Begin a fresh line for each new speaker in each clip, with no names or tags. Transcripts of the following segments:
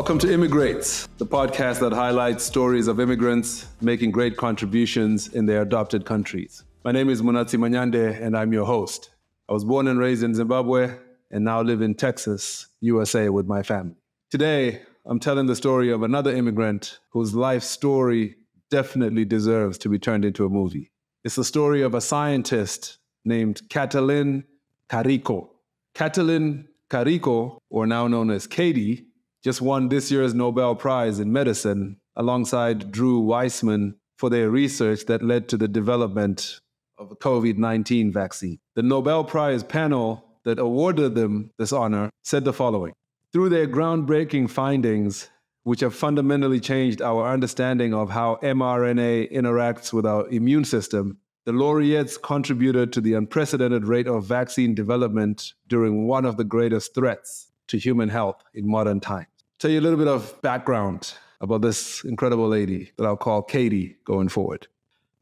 Welcome to Immigreats, the podcast that highlights stories of immigrants making great contributions in their adopted countries. My name is Munatsi Manyande, and I'm your host. I was born and raised in Zimbabwe and now live in Texas, USA with my family. Today, I'm telling the story of another immigrant whose life story definitely deserves to be turned into a movie. It's the story of a scientist named Katalin Kariko. Katalin Kariko, or now known as Katie, just won this year's Nobel Prize in medicine alongside Drew Weissman for their research that led to the development of a COVID-19 vaccine. The Nobel Prize panel that awarded them this honor said the following: through their groundbreaking findings, which have fundamentally changed our understanding of how mRNA interacts with our immune system, the laureates contributed to the unprecedented rate of vaccine development during one of the greatest threats to human health in modern times. Tell you a little bit of background about this incredible lady that I'll call Katie going forward.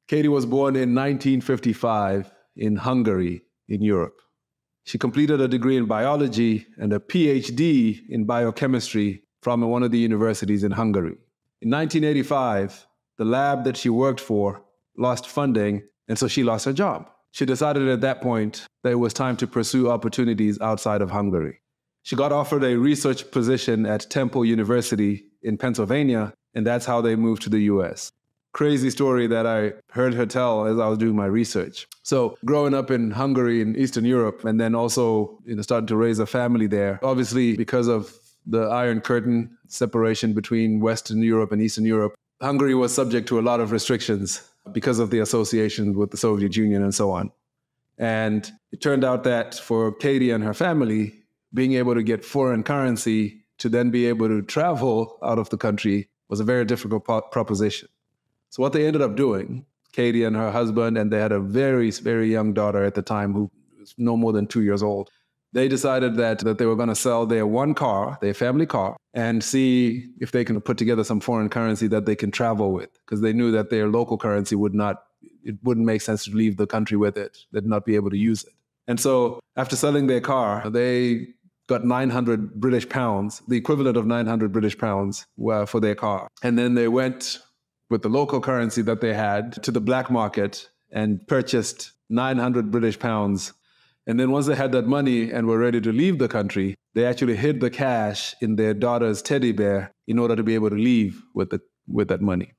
Katie was born in 1955 in Hungary, in Europe. She completed a degree in biology and a PhD in biochemistry from one of the universities in Hungary. In 1985, the lab that she worked for lost funding, and so she lost her job. She decided at that point that it was time to pursue opportunities outside of Hungary. She got offered a research position at Temple University in Pennsylvania, and that's how they moved to the US. Crazy story that I heard her tell as I was doing my research. So growing up in Hungary in Eastern Europe, and then also starting to raise a family there, obviously because of the Iron Curtain separation between Western Europe and Eastern Europe, Hungary was subject to a lot of restrictions because of the association with the Soviet Union and so on. And it turned out that for Katie and her family, being able to get foreign currency to then be able to travel out of the country was a very difficult proposition. So what they ended up doing, Katie and her husband, and they had a very, very young daughter at the time who was no more than 2 years old, they decided that they were going to sell their one car, their family car, and see if they can put together some foreign currency that they can travel with, because they knew that their local currency it wouldn't make sense to leave the country with it. They'd not be able to use it. And so after selling their car, they got 900 British pounds, the equivalent of 900 British pounds for their car. And then they went with the local currency that they had to the black market and purchased 900 British pounds. And then once they had that money and were ready to leave the country, they actually hid the cash in their daughter's teddy bear in order to be able to leave with that money.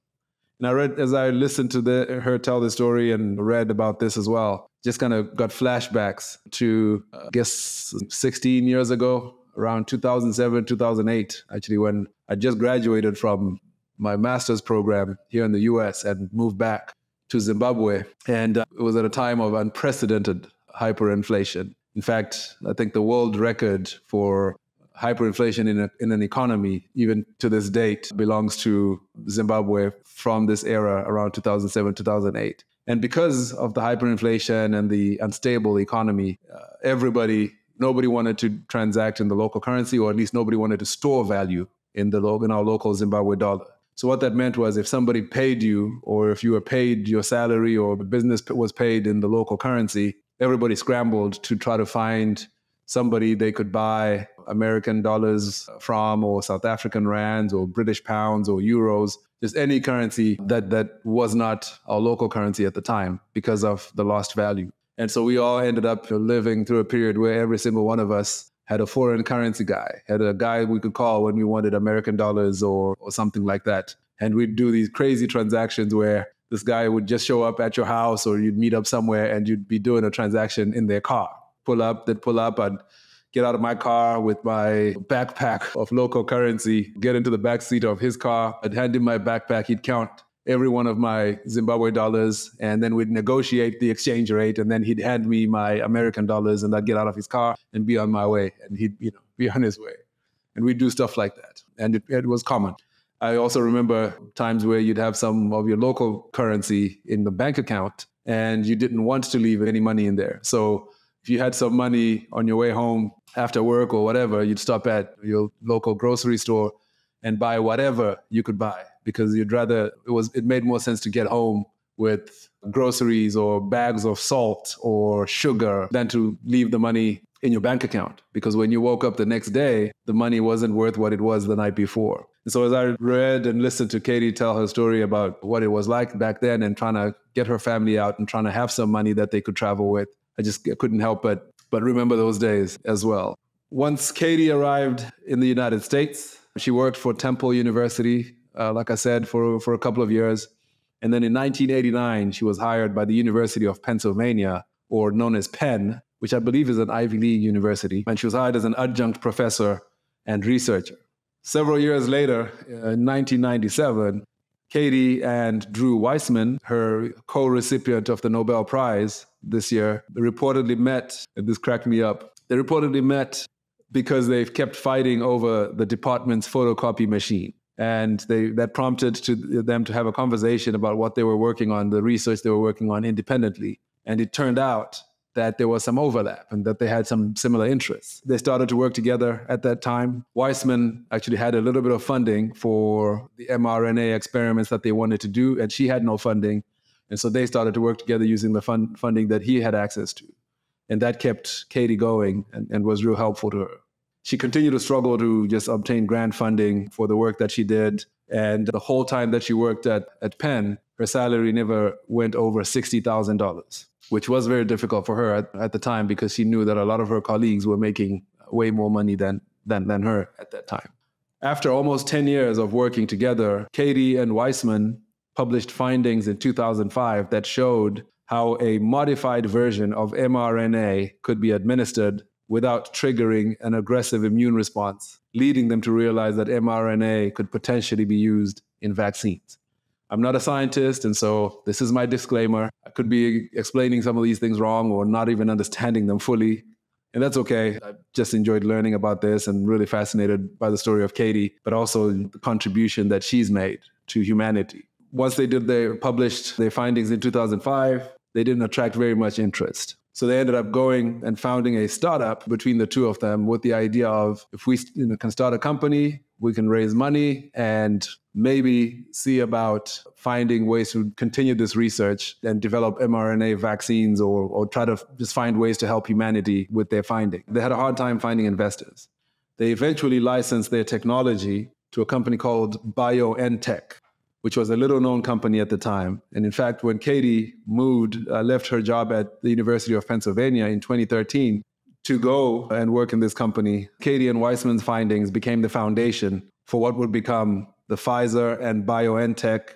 And as I listened to her tell the story and read about this as well, just kind of got flashbacks to, 16 years ago, around 2007, 2008, actually, when I just graduated from my master's program here in the US and moved back to Zimbabwe. And it was at a time of unprecedented hyperinflation. In fact, I think the world record for hyperinflation in an economy, even to this date, belongs to Zimbabwe from this era around 2007, 2008. And because of the hyperinflation and the unstable economy, nobody wanted to transact in the local currency, or at least nobody wanted to store value in our local Zimbabwe dollar. So what that meant was if somebody paid you, or if you were paid your salary, or the business was paid in the local currency, everybody scrambled to try to find somebody they could buy American dollars from, or South African rands, or British pounds, or euros, just any currency that was not our local currency at the time because of the lost value. And so we all ended up living through a period where every single one of us had a foreign currency guy, had a guy we could call when we wanted American dollars or something like that. And we'd do these crazy transactions where this guy would just show up at your house, or you'd meet up somewhere and you'd be doing a transaction in their car. They'd pull up, and get out of my car with my backpack of local currency, get into the back seat of his car. I'd hand him my backpack. He'd count every one of my Zimbabwe dollars, and then we'd negotiate the exchange rate, and then he'd hand me my American dollars, and I'd get out of his car and be on my way, and he'd be on his way. And we'd do stuff like that. And it was common. I also remember times where you'd have some of your local currency in the bank account, and you didn't want to leave any money in there. So if you had some money on your way home after work or whatever, you'd stop at your local grocery store and buy whatever you could buy, because it made more sense to get home with groceries or bags of salt or sugar than to leave the money in your bank account, because when you woke up the next day, the money wasn't worth what it was the night before. And so as I read and listened to Katie tell her story about what it was like back then and trying to get her family out and trying to have some money that they could travel with, I just couldn't help but remember those days as well. Once Katie arrived in the United States, she worked for Temple University, like I said, for a couple of years. And then in 1989, she was hired by the University of Pennsylvania, or known as Penn, which I believe is an Ivy League university. And she was hired as an adjunct professor and researcher. Several years later, in 1997, Katie and Drew Weissman, her co-recipient of the Nobel Prize this year, they reportedly met, and this cracked me up, they reportedly met because they've kept fighting over the department's photocopy machine. And that prompted them to have a conversation about what they were working on, the research they were working on independently. And it turned out that there was some overlap and that they had some similar interests. They started to work together at that time. Weissman actually had a little bit of funding for the mRNA experiments that they wanted to do, and she had no funding. And so they started to work together using the funding that he had access to. And that kept Katie going and was real helpful to her. She continued to struggle to just obtain grant funding for the work that she did. And the whole time that she worked at Penn, her salary never went over $60,000, which was very difficult for her at the time because she knew that a lot of her colleagues were making way more money than her at that time. After almost 10 years of working together, Katie and Weissman published findings in 2005 that showed how a modified version of mRNA could be administered without triggering an aggressive immune response, leading them to realize that mRNA could potentially be used in vaccines. I'm not a scientist, and so this is my disclaimer. I could be explaining some of these things wrong or not even understanding them fully, and that's okay. I just enjoyed learning about this and really fascinated by the story of Katie, but also the contribution that she's made to humanity. Once they published their findings in 2005, they didn't attract very much interest. So they ended up going and founding a startup between the two of them with the idea of, if we can start a company, we can raise money and maybe see about finding ways to continue this research and develop mRNA vaccines or try to just find ways to help humanity with their finding. They had a hard time finding investors. They eventually licensed their technology to a company called BioNTech, which was a little-known company at the time. And in fact, when Katie left her job at the University of Pennsylvania in 2013 to go and work in this company, Katie and Weissman's findings became the foundation for what would become the Pfizer and BioNTech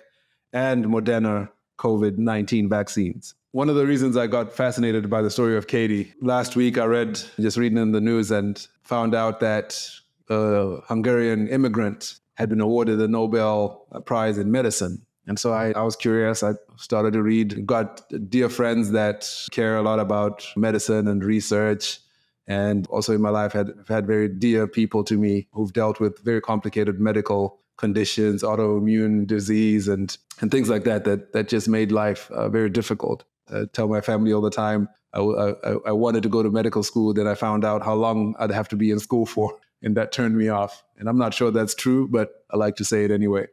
and Moderna COVID-19 vaccines. One of the reasons I got fascinated by the story of Katie, last week I just reading in the news and found out that a Hungarian immigrant had been awarded the Nobel Prize in medicine. And so I was curious. I started to read, got dear friends that care a lot about medicine and research. And also in my life, I've had very dear people to me who've dealt with very complicated medical conditions, autoimmune disease, and things like that just made life very difficult. I tell my family all the time, I wanted to go to medical school, then I found out how long I'd have to be in school for, and that turned me off. And I'm not sure that's true, but I like to say it anyway.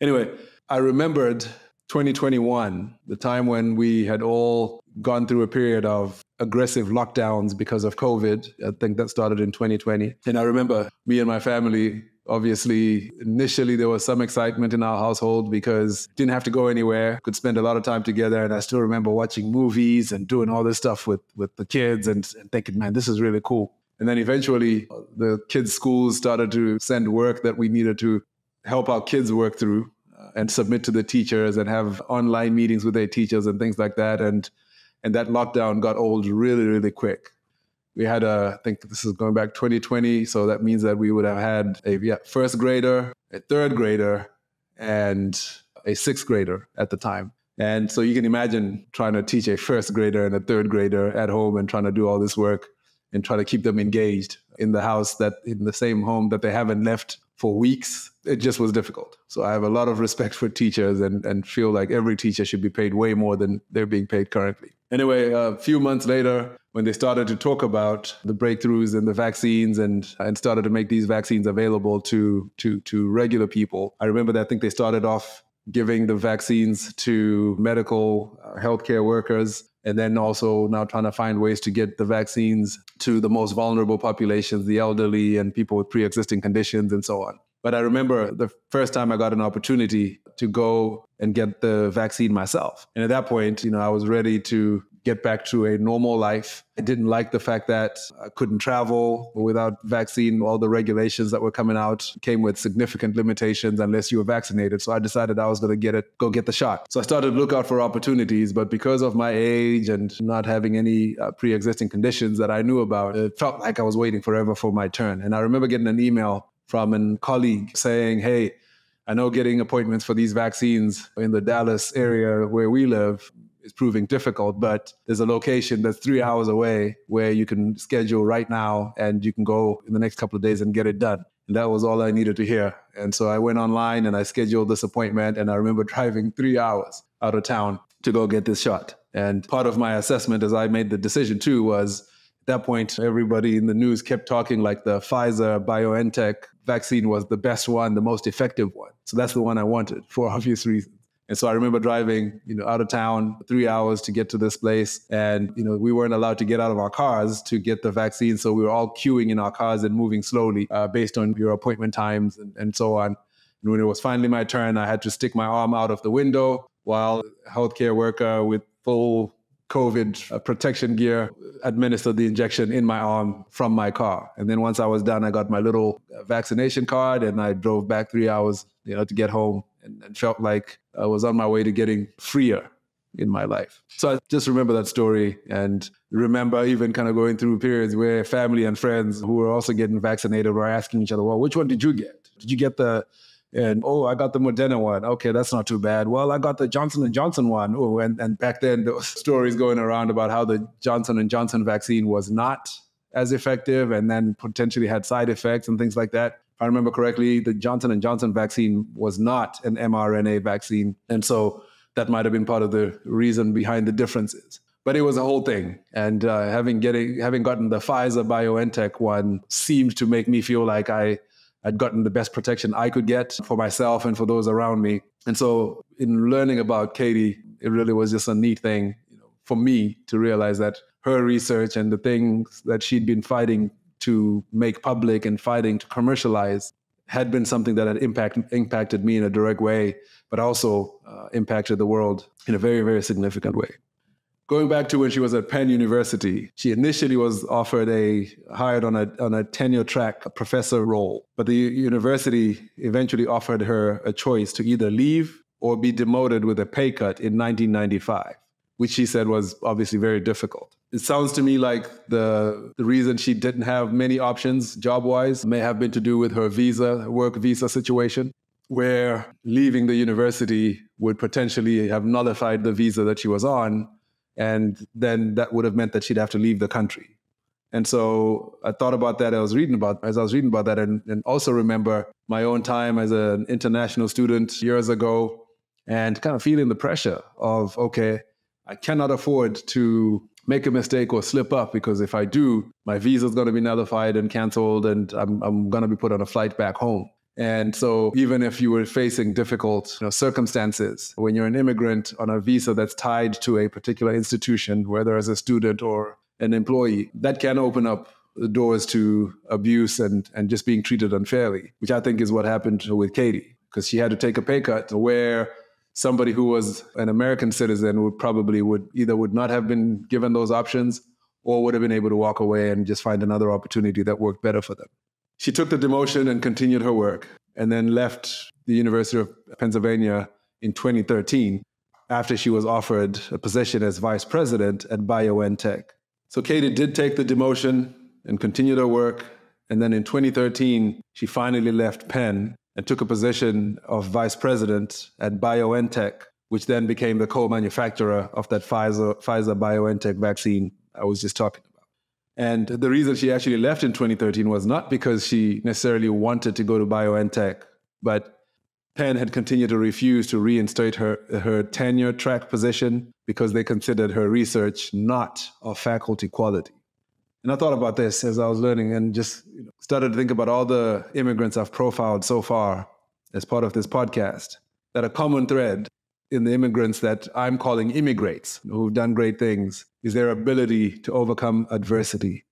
Anyway, I remembered 2021, the time when we had all gone through a period of aggressive lockdowns because of COVID. I think that started in 2020. And I remember me and my family, obviously, initially there was some excitement in our household because didn't have to go anywhere, could spend a lot of time together. And I still remember watching movies and doing all this stuff with the kids and thinking, man, this is really cool. And then eventually the kids' schools started to send work that we needed to help our kids work through and submit to the teachers and have online meetings with their teachers and things like that. And that lockdown got old really, really quick. We had I think this is going back 2020, so that means that we would have had a first grader, a third grader, and a sixth grader at the time. And so you can imagine trying to teach a first grader and a third grader at home and trying to do all this work and try to keep them engaged in the same home that they haven't left for weeks. It just was difficult. So I have a lot of respect for teachers and feel like every teacher should be paid way more than they're being paid currently. Anyway, a few months later, when they started to talk about the breakthroughs in the vaccines and started to make these vaccines available to regular people, I remember that I think they started off giving the vaccines to medical healthcare workers, and then also now trying to find ways to get the vaccines to the most vulnerable populations, the elderly and people with pre-existing conditions and so on. But I remember the first time I got an opportunity to go and get the vaccine myself. And at that point, I was ready to get back to a normal life. I didn't like the fact that I couldn't travel without vaccine. All the regulations that were coming out came with significant limitations unless you were vaccinated. So I decided I was going to go get the shot. So I started to look out for opportunities, but because of my age and not having any pre-existing conditions that I knew about, it felt like I was waiting forever for my turn. And I remember getting an email from a colleague saying, hey, I know getting appointments for these vaccines in the Dallas area where we live is proving difficult, but there's a location that's 3 hours away where you can schedule right now and you can go in the next couple of days and get it done. And that was all I needed to hear. And so I went online and I scheduled this appointment, and I remember driving 3 hours out of town to go get this shot. And part of my assessment as I made the decision too was, at that point, everybody in the news kept talking like the Pfizer-BioNTech vaccine was the best one, the most effective one. So that's the one I wanted for obvious reasons. And so I remember driving, out of town 3 hours to get to this place. And, we weren't allowed to get out of our cars to get the vaccine. So we were all queuing in our cars and moving slowly based on your appointment times and so on. And when it was finally my turn, I had to stick my arm out of the window while a healthcare worker with full COVID protection gear administered the injection in my arm from my car. And then once I was done, I got my little vaccination card and I drove back 3 hours, to get home, and felt like I was on my way to getting freer in my life. So I just remember that story, and remember even kind of going through periods where family and friends who were also getting vaccinated were asking each other, well, which one did you get? Did you get I got the Moderna one. Okay, that's not too bad. Well, I got the Johnson & Johnson one. Oh, and back then there was stories going around about how the Johnson & Johnson vaccine was not as effective and then potentially had side effects and things like that. If I remember correctly, the Johnson & Johnson vaccine was not an mRNA vaccine. And so that might have been part of the reason behind the differences. But it was a whole thing. And having gotten the Pfizer-BioNTech one seemed to make me feel like I'd gotten the best protection I could get for myself and for those around me. And so in learning about Katie, it really was just a neat thing, for me to realize that her research and the things that she'd been fighting to make public and fighting to commercialize had been something that had impacted me in a direct way, but also impacted the world in a very, very significant way. Going back to when she was at Penn University, she initially was hired on a tenure track professor role, but the university eventually offered her a choice to either leave or be demoted with a pay cut in 1995, which she said was obviously very difficult. It sounds to me like the reason she didn't have many options job-wise may have been to do with her work visa situation, where leaving the university would potentially have nullified the visa that she was on. And then that would have meant that she'd have to leave the country. And so I thought about that as I was reading about that, and also remember my own time as an international student years ago and kind of feeling the pressure of, okay, I cannot afford to make a mistake or slip up, because if I do, my visa is going to be nullified and canceled, and I'm going to be put on a flight back home. And so even if you were facing difficult circumstances, when you're an immigrant on a visa that's tied to a particular institution, whether as a student or an employee, that can open up the doors to abuse and just being treated unfairly, which I think is what happened with Katie, because she had to take a pay cut where somebody who was an American citizen would not have been given those options, or would have been able to walk away and just find another opportunity that worked better for them. She took the demotion and continued her work, and then left the University of Pennsylvania in 2013 after she was offered a position as vice president at BioNTech. So Katie did take the demotion and continued her work. And then in 2013, she finally left Penn and took a position of vice president at BioNTech, which then became the co-manufacturer of that Pfizer-BioNTech vaccine I was just talking about. And the reason she actually left in 2013 was not because she necessarily wanted to go to BioNTech, but Penn had continued to refuse to reinstate her tenure track position because they considered her research not of faculty quality. And I thought about this as I was learning, and just started to think about all the immigrants I've profiled so far as part of this podcast, that a common thread in the immigrants that I'm calling immigrates, who've done great things, is their ability to overcome adversity.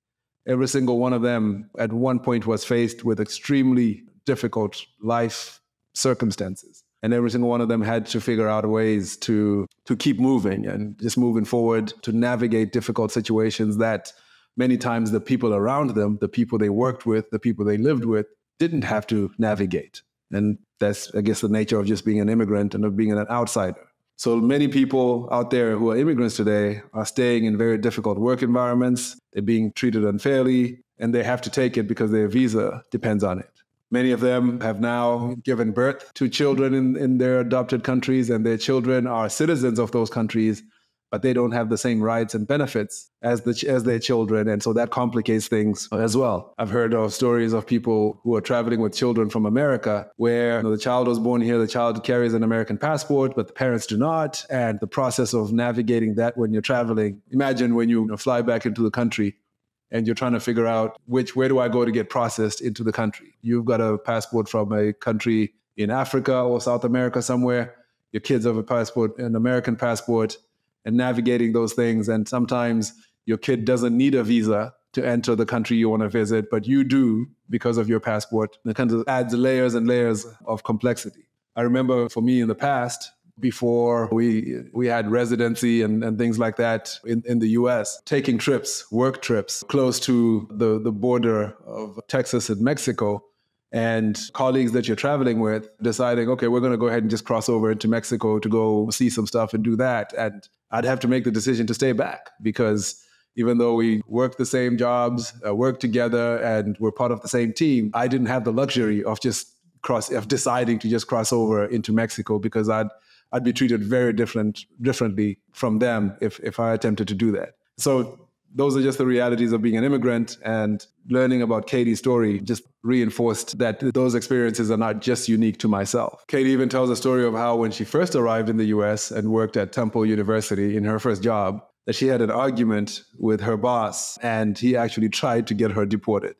Every single one of them at one point was faced with extremely difficult life circumstances. And every single one of them had to figure out ways to keep moving and just moving forward, to navigate difficult situations that many times the people around them, the people they worked with, the people they lived with, didn't have to navigate. And that's, I guess, the nature of just being an immigrant and of being an outsider. So many people out there who are immigrants today are staying in very difficult work environments. They're being treated unfairly, and they have to take it because their visa depends on it. Many of them have now given birth to children in their adopted countries, and their children are citizens of those countries, but they don't have the same rights and benefits as their children. And so that complicates things as well. I've heard of stories of people who are traveling with children from America where the child was born here, the child carries an American passport, but the parents do not. And the process of navigating that when you're traveling, imagine when you fly back into the country and you're trying to figure out where do I go to get processed into the country? You've got a passport from a country in Africa or South America somewhere. Your kids have a passport, an American passport, and navigating those things. And sometimes your kid doesn't need a visa to enter the country you want to visit, but you do because of your passport. It kind of adds layers and layers of complexity. I remember for me in the past, before we had residency and things like that in the US, taking trips, work trips, close to the border of Texas and Mexico, and colleagues that you're traveling with deciding, okay, we're going to go ahead and just cross over into Mexico to go see some stuff and do that. And I'd have to make the decision to stay back because even though we worked the same jobs, worked together, and we're part of the same team, I didn't have the luxury of deciding to just cross over into Mexico because I'd be treated very differently from them if I attempted to do that. So those are just the realities of being an immigrant, and learning about Katie's story just reinforced that those experiences are not just unique to myself. Katie even tells a story of how when she first arrived in the US and worked at Temple University in her first job, that she had an argument with her boss and he actually tried to get her deported.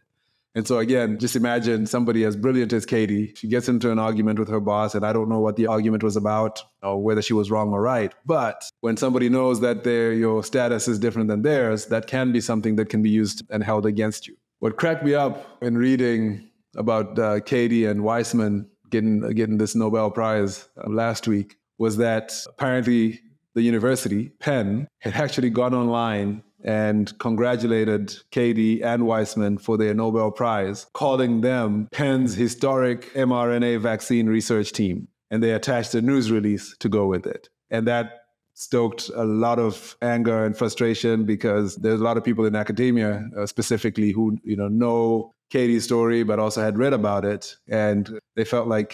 And so again, just imagine somebody as brilliant as Katie. She gets into an argument with her boss, and I don't know what the argument was about or whether she was wrong or right. But when somebody knows that your status is different than theirs, that can be something that can be used and held against you. What cracked me up in reading about Katie and Weissman getting this Nobel Prize last week was that apparently the university, Penn, had actually gone online and congratulated Katie and Weissman for their Nobel Prize, calling them Penn's historic mRNA vaccine research team. And they attached a news release to go with it. And that stoked a lot of anger and frustration because there's a lot of people in academia specifically who know Katie's story, but also had read about it. And they felt like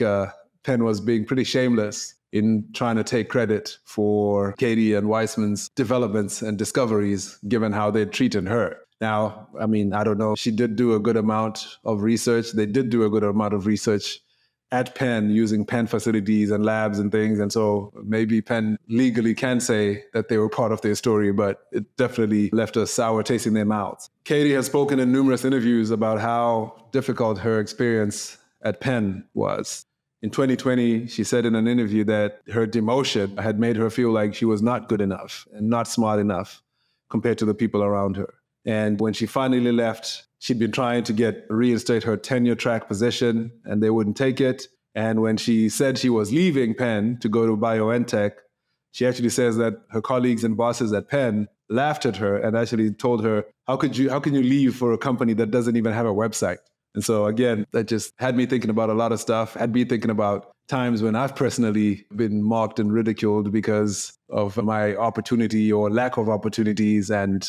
Penn was being pretty shameless in trying to take credit for Katie and Weissman's developments and discoveries, given how they treated her. Now, I mean, I don't know. She did do a good amount of research. They did do a good amount of research at Penn using Penn facilities and labs and things. And so maybe Penn legally can say that they were part of their story, but it definitely left a sour taste in their mouths. Katie has spoken in numerous interviews about how difficult her experience at Penn was. In 2020, she said in an interview that her demotion had made her feel like she was not good enough and not smart enough compared to the people around her. And when she finally left, she'd been trying to reinstate her tenure track position, and they wouldn't take it. And when she said she was leaving Penn to go to BioNTech, she actually says that her colleagues and bosses at Penn laughed at her and actually told her, how can you leave for a company that doesn't even have a website? And so again, that just had me thinking about a lot of stuff, had me thinking about times when I've personally been mocked and ridiculed because of my opportunity or lack of opportunities and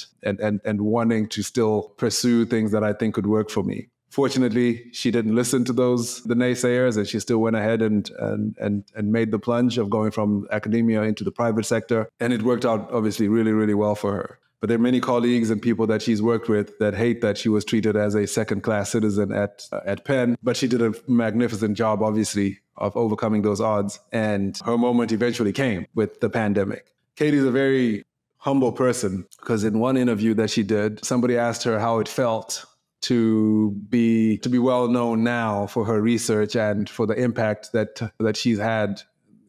wanting to still pursue things that I think could work for me. Fortunately, she didn't listen to the naysayers, and she still went ahead and made the plunge of going from academia into the private sector. And it worked out obviously really, really well for her. But there are many colleagues and people that she's worked with that hate that she was treated as a second-class citizen at Penn. But she did a magnificent job, obviously, of overcoming those odds. And her moment eventually came with the pandemic. Katie's a very humble person because in one interview that she did, somebody asked her how it felt to be well known now for her research and for the impact that she's had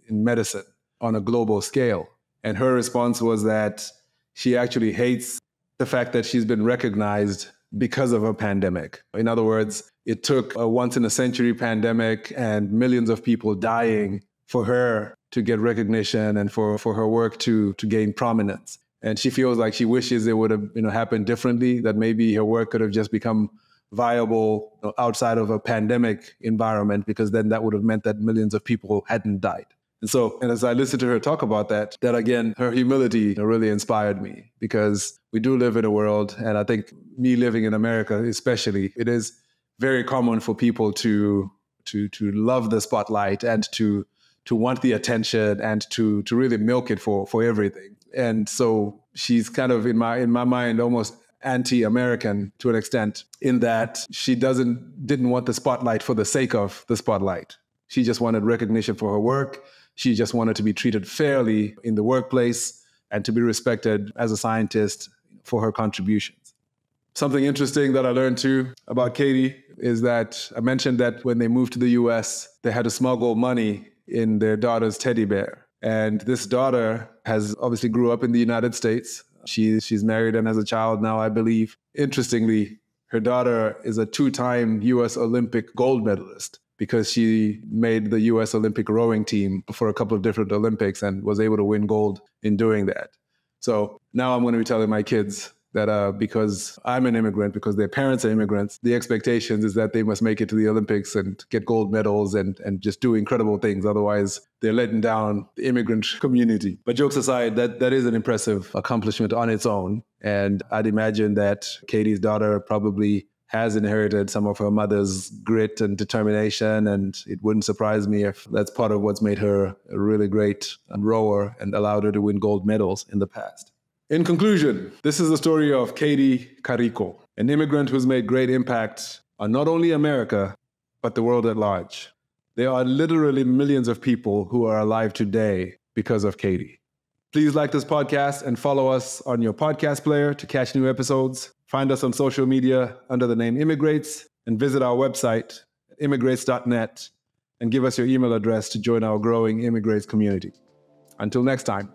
in medicine. on a global scale. And her response was that she actually hates the fact that she's been recognized because of a pandemic. In other words, it took a once-in-a-century pandemic and millions of people dying for her to get recognition and for her work to gain prominence. And she feels like she wishes it would have happened differently, that maybe her work could have just become viable outside of a pandemic environment, because then that would have meant that millions of people hadn't died. And as I listened to her talk about that again, her humility really inspired me, because we do live in a world, and I think me living in America especially, it is very common for people to love the spotlight and to want the attention and to really milk it for everything. And so she's kind of in my mind almost anti-American to an extent, in that she didn't want the spotlight for the sake of the spotlight. She just wanted recognition for her work. She just wanted to be treated fairly in the workplace and to be respected as a scientist for her contributions. Something interesting that I learned too about Katie is that I mentioned that when they moved to the US, they had to smuggle money in their daughter's teddy bear. And this daughter has obviously grew up in the United States. She's married and has a child now, I believe. Interestingly, her daughter is a 2-time US Olympic gold medalist, because she made the US Olympic rowing team for a couple of different Olympics and was able to win gold in doing that. So now I'm going to be telling my kids that because I'm an immigrant, because their parents are immigrants, the expectations is that they must make it to the Olympics and get gold medals and just do incredible things. Otherwise, they're letting down the immigrant community. But jokes aside, that is an impressive accomplishment on its own. And I'd imagine that Katie's daughter probably has inherited some of her mother's grit and determination. And it wouldn't surprise me if that's part of what's made her a really great rower and allowed her to win gold medals in the past. In conclusion, this is the story of Katalin Kariko, an immigrant who's made great impact on not only America, but the world at large. There are literally millions of people who are alive today because of Katie. Please like this podcast and follow us on your podcast player to catch new episodes. Find us on social media under the name Immigreats, and visit our website, immigrates.net, and give us your email address to join our growing Immigreats community. Until next time.